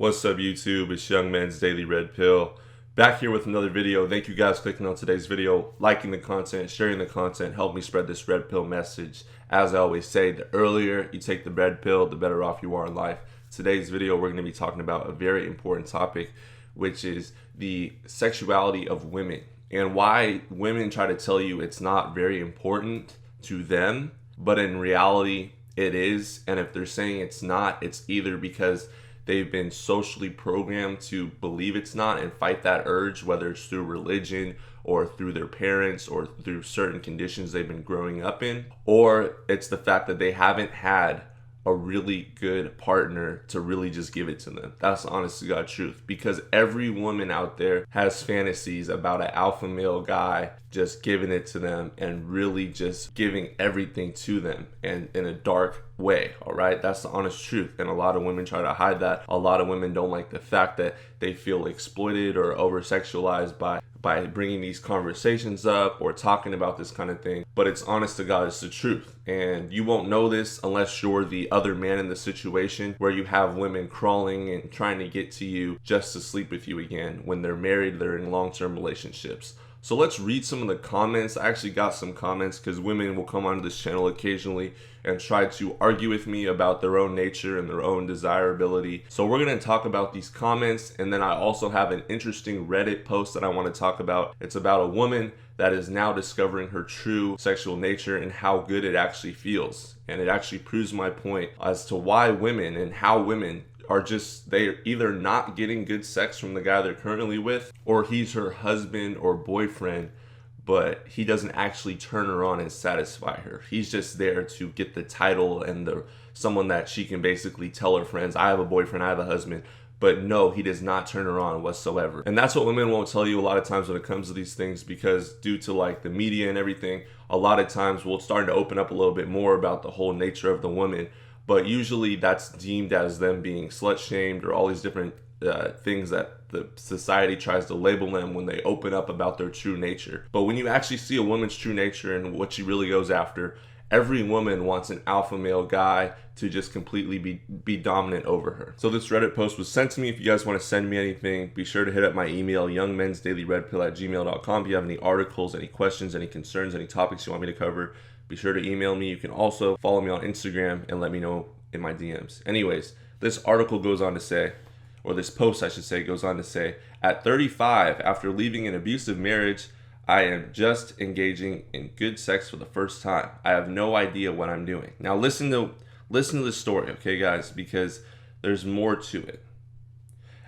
What's up YouTube? It's Young Men's Daily Red Pill. Back here with another video. Thank you guys for clicking on today's video, liking the content, sharing the content, help me spread this red pill message. As I always say, the earlier you take the red pill, the better off you are in life. Today's video, we're going to be talking about a very important topic, which is the sexuality of women and why women try to tell you it's not very important to them, but in reality it is. And if they're saying it's not, it's either because they've been socially programmed to believe it's not and fight that urge, whether it's through religion or through their parents or through certain conditions they've been growing up in, or it's the fact that they haven't had a really good partner to really just give it to them. That's the honest to God truth, because every woman out there has fantasies about an alpha male guy just giving it to them and really just giving everything to them, and in a dark way. All right, that's the honest truth, and a lot of women try to hide that. A lot of women don't like the fact that they feel exploited or over sexualized by bringing these conversations up or talking about this kind of thing. But it's honest to God, it's the truth. And you won't know this unless you're the other man in the situation where you have women crawling and trying to get to you just to sleep with you again. When they're married, they're in long-term relationships. So let's read some of the comments. I actually got some comments because women will come onto this channel occasionally and try to argue with me about their own nature and their own desirability. So we're going to talk about these comments, and then I also have an interesting Reddit post that I want to talk about. It's about a woman that is now discovering her true sexual nature and how good it actually feels. And it actually proves my point as to why women and how women are they're either not getting good sex from the guy they're currently with, or he's her husband or boyfriend, but he doesn't actually turn her on and satisfy her. He's just there to get the title and someone that she can basically tell her friends, I have a boyfriend, I have a husband. But no, he does not turn her on whatsoever. And that's what women won't tell you a lot of times when it comes to these things, because due to like the media and everything, a lot of times we'll start to open up a little bit more about the whole nature of the woman. But usually that's deemed as them being slut shamed or all these different things that the society tries to label them when they open up about their true nature. But when you actually see a woman's true nature and what she really goes after, every woman wants an alpha male guy to just completely be dominant over her. So this Reddit post was sent to me. If you guys want to send me anything, be sure to hit up my email, youngmensdailyredpill@gmail.com. If you have any articles, any questions, any concerns, any topics you want me to cover, be sure to email me. You can also follow me on Instagram and let me know in my DMs. Anyways, this article goes on to say, or this post I should say, goes on to say, at 35, after leaving an abusive marriage, I am just engaging in good sex for the first time. I have no idea what I'm doing. Now listen to this story, okay guys, because there's more to it.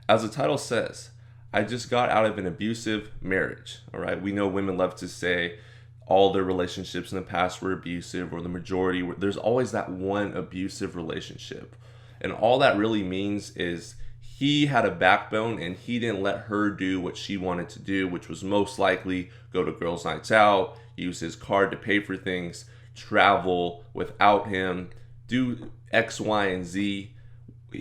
As the title says, I just got out of an abusive marriage. All right, we know women love to say all their relationships in the past were abusive, or the majority were. There's always that one abusive relationship. And all that really means is he had a backbone and he didn't let her do what she wanted to do, which was most likely go to girls' nights out, use his card to pay for things, travel without him, do X, Y, and Z.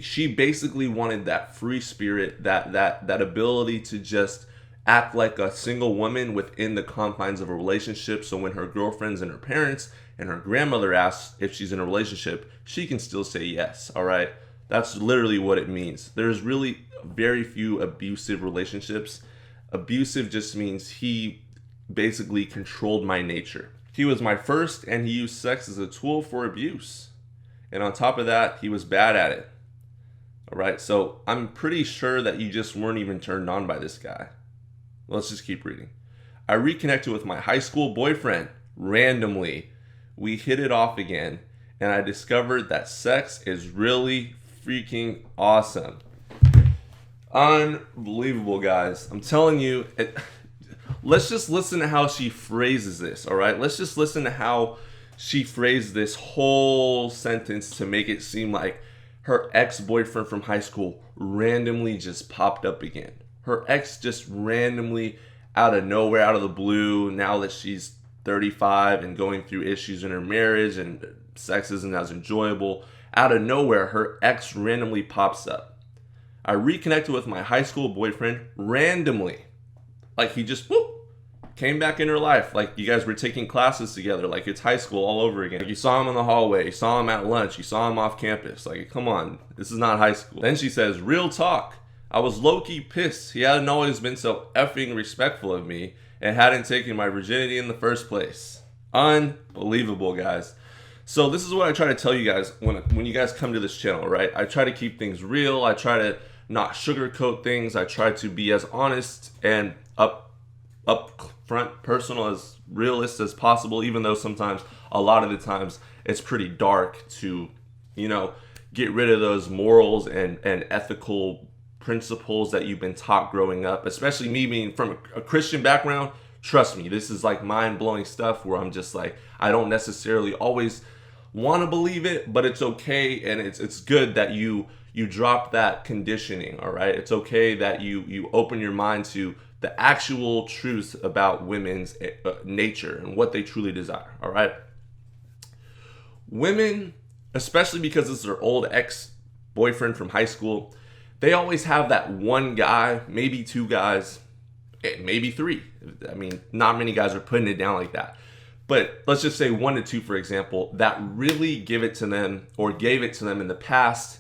She basically wanted that free spirit, that ability to just act like a single woman within the confines of a relationship. So when her girlfriends and her parents and her grandmother asks if she's in a relationship, she can still say yes. All right. That's literally what it means. There's really very few abusive relationships. Abusive just means he basically controlled my nature. He was my first, and he used sex as a tool for abuse. And on top of that, he was bad at it. All right. So I'm pretty sure that you just weren't even turned on by this guy. Let's just keep reading. I reconnected with my high school boyfriend randomly. We hit it off again, and I discovered that sex is really freaking awesome. Unbelievable, guys. I'm telling you, let's just listen to how she phrases this, all right? Let's just listen to how she phrased this whole sentence to make it seem like her ex-boyfriend from high school randomly just popped up again. Her ex just randomly, out of nowhere, out of the blue, now that she's 35 and going through issues in her marriage and sex isn't as enjoyable, out of nowhere, her ex randomly pops up. I reconnected with my high school boyfriend randomly. Like he just came back in her life. Like, you guys were taking classes together. Like, it's high school all over again. Like, you saw him in the hallway. You saw him at lunch. You saw him off campus. Like, come on. This is not high school. Then she says, real talk. I was low-key pissed. He hadn't always been so effing respectful of me and hadn't taken my virginity in the first place. Unbelievable, guys. So this is what I try to tell you guys when you guys come to this channel, right? I try to keep things real. I try to not sugarcoat things. I try to be as honest and up front, personal, as realist as possible, even though sometimes, a lot of the times, it's pretty dark to, you know, get rid of those morals and ethical principles that you've been taught growing up, especially me being from a Christian background. Trust me, this is like mind-blowing stuff where I'm just like, I don't necessarily always want to believe it, but it's okay, and it's good that you drop that conditioning, all right? It's okay that you open your mind to the actual truth about women's nature and what they truly desire, all right? Women, especially because it's their old ex-boyfriend from high school, they always have that one guy, maybe two guys, maybe three. I mean, not many guys are putting it down like that. But let's just say 1 to 2, for example, that really give it to them or gave it to them in the past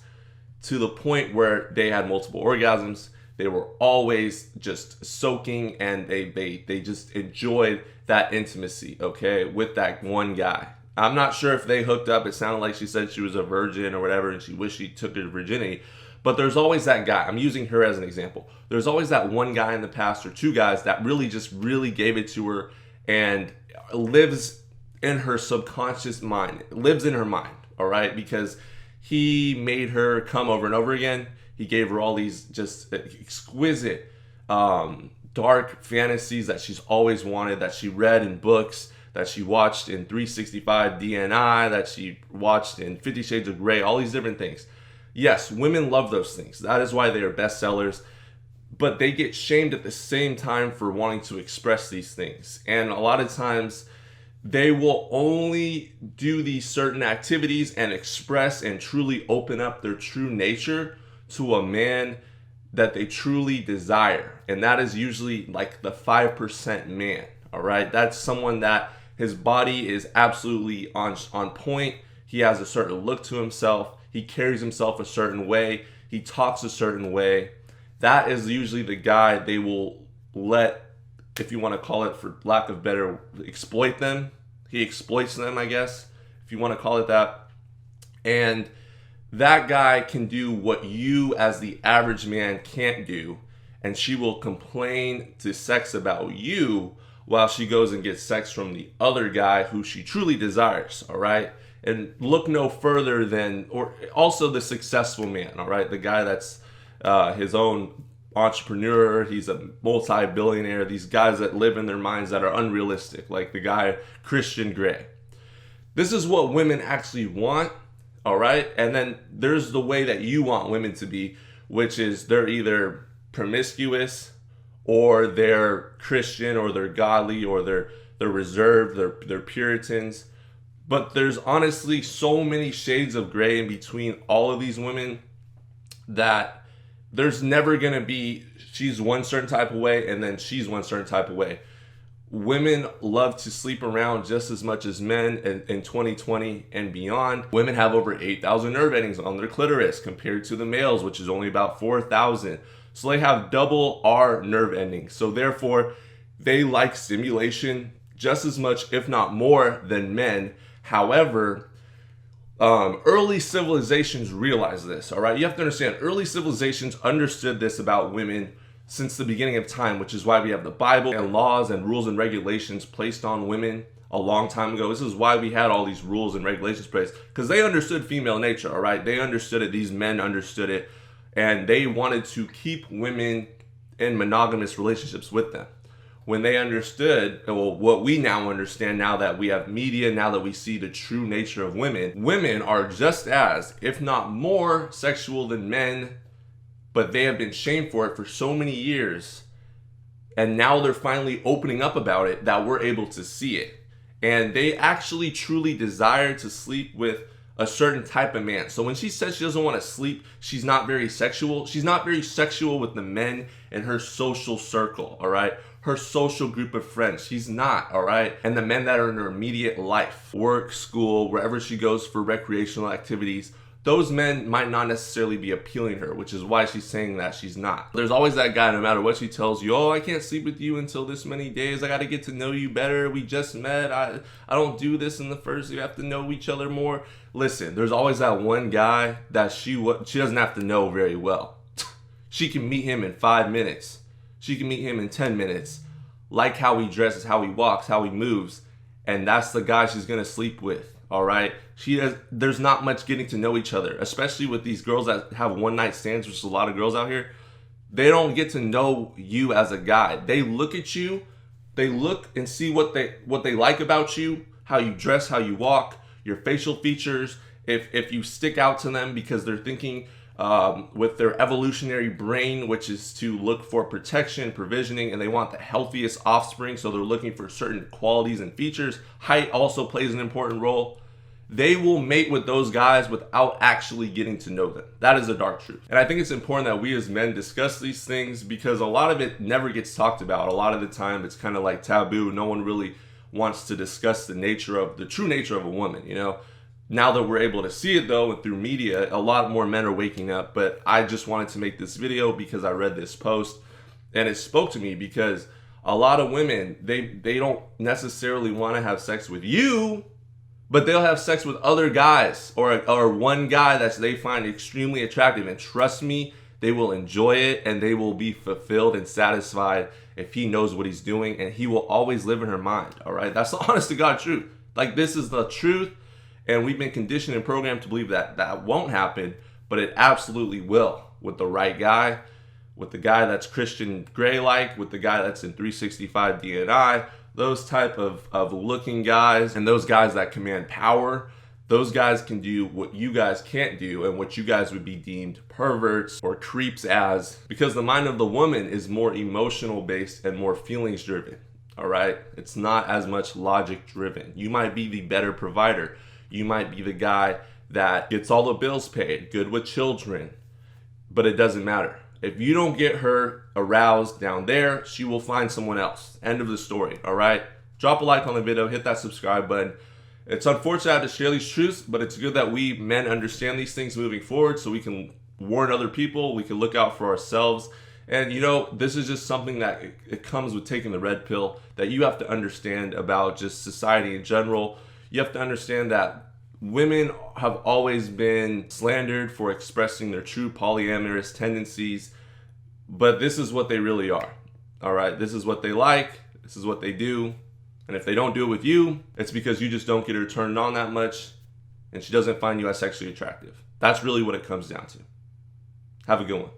to the point where they had multiple orgasms. They were always just soaking, and they just enjoyed that intimacy, okay, with that one guy. I'm not sure if they hooked up. It sounded like she said she was a virgin or whatever, and she wished she took her virginity. But there's always that guy. I'm using her as an example. There's always that one guy in the past, or two guys, that really gave it to her and lives in her subconscious mind, lives in her mind, all right? Because he made her come over and over again. He gave her all these just exquisite, dark fantasies that she's always wanted, that she read in books, that she watched in 365 DNI, that she watched in 50 Shades of Grey, all these different things. Yes, women love those things. That is why they are bestsellers. But they get shamed at the same time for wanting to express these things. And a lot of times, they will only do these certain activities and express and truly open up their true nature to a man that they truly desire. And that is usually like the 5% man, all right? That's someone that his body is absolutely on point. He has a certain look to himself. He carries himself a certain way. He talks a certain way. That is usually the guy they will let, if you want to call it, for lack of better, exploit them. He exploits them, I guess, if you want to call it that. And that guy can do what you as the average man can't do. And she will complain to sex about you while she goes and gets sex from the other guy who she truly desires, all right? And look no further than, or also the successful man, all right? The guy that's his own entrepreneur, he's a multi-billionaire, these guys that live in their minds that are unrealistic, like the guy Christian Grey. This is what women actually want, all right? And then there's the way that you want women to be, which is they're either promiscuous or they're Christian or they're godly or they're reserved, they're Puritans. But there's honestly so many shades of gray in between all of these women that there's never going to be she's one certain type of way and then she's one certain type of way. Women love to sleep around just as much as men in 2020 and beyond. Women have over 8,000 nerve endings on their clitoris compared to the males, which is only about 4,000. So they have double our nerve endings. So therefore, they like stimulation just as much, if not more, than men. However, early civilizations realized this, all right? You have to understand, early civilizations understood this about women since the beginning of time, which is why we have the Bible and laws and rules and regulations placed on women a long time ago. This is why we had all these rules and regulations placed, because they understood female nature, all right? They understood it. These men understood it, and they wanted to keep women in monogamous relationships with them. When they understood, well, what we now understand now that we have media, now that we see the true nature of women, women are just as, if not more, sexual than men, but they have been shamed for it for so many years. And now they're finally opening up about it that we're able to see it. And they actually truly desire to sleep with a certain type of man. So when she says she doesn't want to sleep, she's not very sexual. She's not very sexual with the men in her social circle, all right? her social group of friends. She's not, all right? And the men that are in her immediate life, work, school, wherever she goes for recreational activities, those men might not necessarily be appealing to her, which is why she's saying that she's not. There's always that guy, no matter what she tells you, oh, I can't sleep with you until this many days. I got to get to know you better. We just met. I don't do this in the first. You have to know each other more. Listen, there's always that one guy that she doesn't have to know very well. She can meet him in 5 minutes. She can meet him in 10 minutes. Like how he dresses, how he walks, how he moves. And that's the guy she's going to sleep with. All right. There's not much getting to know each other, especially with these girls that have one night stands, which is a lot of girls out here. They don't get to know you as a guy. They look at you, they look and see what they like about you, how you dress, how you walk, your facial features. If you stick out to them because they're thinking with their evolutionary brain, which is to look for protection, provisioning, and they want the healthiest offspring. So they're looking for certain qualities and features. Height also plays an important role. They will mate with those guys without actually getting to know them. That is the dark truth. And I think it's important that we as men discuss these things because a lot of it never gets talked about. A lot of the time it's kind of like taboo. No one really wants to discuss the true nature of a woman, you know? Now that we're able to see it though, and through media, a lot more men are waking up. But I just wanted to make this video because I read this post and it spoke to me because a lot of women, they don't necessarily want to have sex with you, but they'll have sex with other guys or one guy that they find extremely attractive. And trust me, they will enjoy it and they will be fulfilled and satisfied if he knows what he's doing, and he will always live in her mind. All right. That's the honest to God truth. Like, this is the truth. And we've been conditioned and programmed to believe that that won't happen, but it absolutely will with the right guy, with the guy that's Christian Grey-like, with the guy that's in 365 DNI, those type of looking guys, and those guys that command power. Those guys can do what you guys can't do and what you guys would be deemed perverts or creeps as, because the mind of the woman is more emotional based and more feelings driven. All right. It's not as much logic driven. You might be the better provider. You might be the guy that gets all the bills paid, good with children, but it doesn't matter. If you don't get her aroused down there, she will find someone else. End of the story, all right? Drop a like on the video, hit that subscribe button. It's unfortunate I have to share these truths, but it's good that we men understand these things moving forward so we can warn other people, we can look out for ourselves. And you know, this is just something that it comes with taking the red pill that you have to understand about just society in general. You have to understand that women have always been slandered for expressing their true polyamorous tendencies, but this is what they really are. All right, this is what they like, this is what they do, and if they don't do it with you, it's because you just don't get her turned on that much, and she doesn't find you as sexually attractive. That's really what it comes down to. Have a good one.